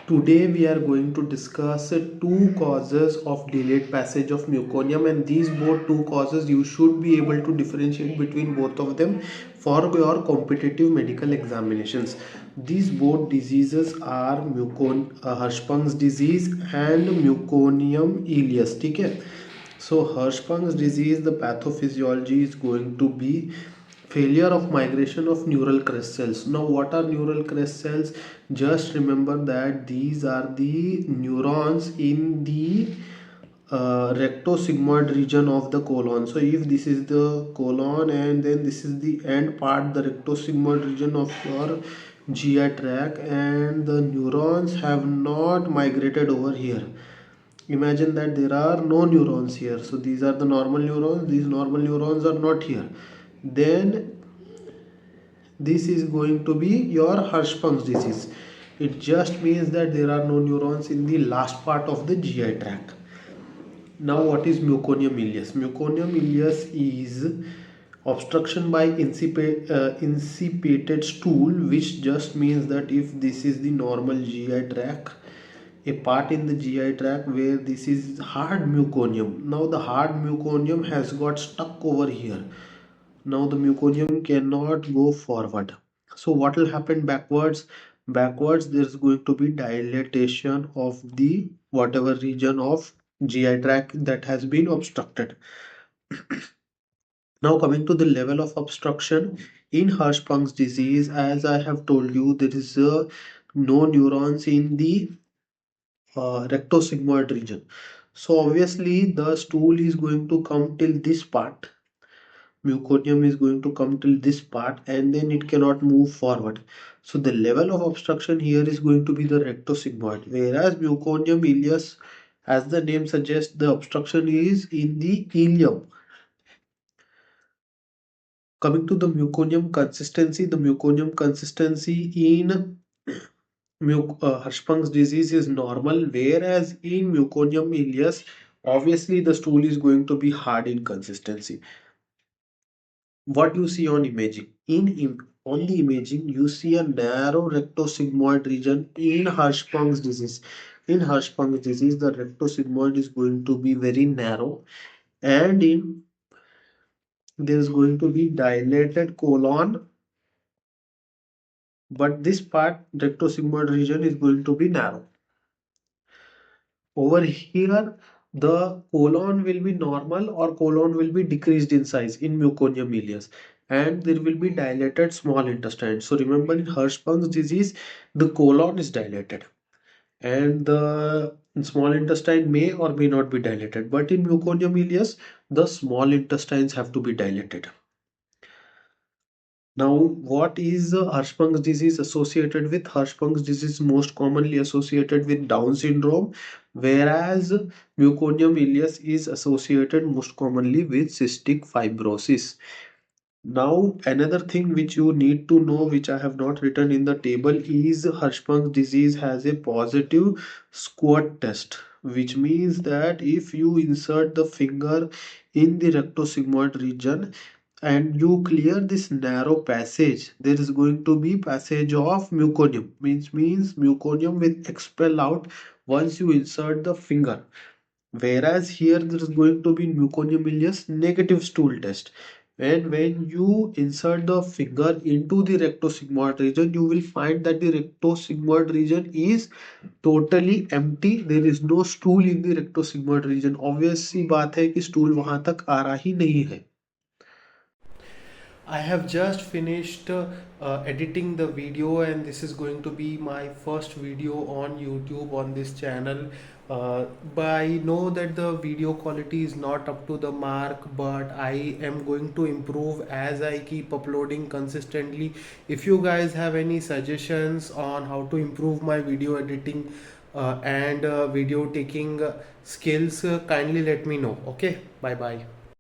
Today we are going to discuss two causes of delayed passage of meconium, and these both two causes you should be able to differentiate between both of them for your competitive medical examinations. These both diseases are Hirschsprung's disease and Meconium ileus. ठीक है. So Hirschsprung's disease, the pathophysiology is going to be failure of migration of neural crest cells. Now what are neural crest cells? Just remember that these are the neurons in the rectosigmoid region of the colon. So if this is the colon and then this is the end part, the rectosigmoid region of your GI tract, and the neurons have not migrated over here. Imagine that there are no neurons here. So these are the normal neurons. These normal neurons are not here. Then this is going to be your Hirschsprung's disease. It just means that there are no neurons in the last part of the GI tract. Now what is Meconium ileus? Meconium ileus is obstruction by incipated stool, which just means that if this is the normal GI tract, a part in the GI tract where this is hard meconium. Now the hard meconium has got stuck over here. Now the meconium cannot go forward. So what will happen backwards? Backwards there is going to be dilatation of the whatever region of GI tract that has been obstructed. Now coming to the level of obstruction in Hirschsprung's disease, as I have told you, there is no neurons in the rectosigmoid region. So obviously the stool is going to come till this part. Meconium is going to come till this part and then it cannot move forward. So the level of obstruction here is going to be the rectosigmoid, whereas Meconium ileus, as the name suggests, the obstruction is in the ileum. Coming to the meconium consistency, the meconium consistency in Hirschsprung's disease is normal, whereas in Meconium ileus, obviously the stool is going to be hard in consistency. What you see on imaging? On the imaging, you see a narrow rectosigmoid region in Hirschsprung's disease. In Hirschsprung's disease, the rectosigmoid is going to be very narrow, and in there is going to be dilated colon, but this part, rectosigmoid region, is going to be narrow. Over here, the colon will be normal or colon will be decreased in size in Meconium ileus, and there will be dilated small intestine. So remember, in Hirschsprung's disease, the colon is dilated and the small intestine may or may not be dilated. But in Meconium ileus, the small intestines have to be dilated. Now, what is Hirschsprung's disease associated with? Hirschsprung's disease most commonly associated with Down syndrome, whereas Meconium ileus is associated most commonly with cystic fibrosis. Now, another thing which you need to know, which I have not written in the table, is Hirschsprung's disease has a positive squat test, which means that if you insert the finger in the rectosigmoid region and you clear this narrow passage, there is going to be passage of meconium, means meconium will expel out once you insert the finger. Whereas here there is going to be Meconium ileus negative stool test. And when you insert the finger into the rectosigmoid region, you will find that the rectosigmoid region is totally empty. There is no stool in the rectosigmoid region. Obvious सी बात है कि stool वहां तक आ रहा ही नहीं है. I have just finished editing the video, and this is going to be my first video on YouTube on this channel. But I know that the video quality is not up to the mark, but I am going to improve as I keep uploading consistently. If you guys have any suggestions on how to improve my video editing and video taking skills, kindly let me know. Okay, bye bye.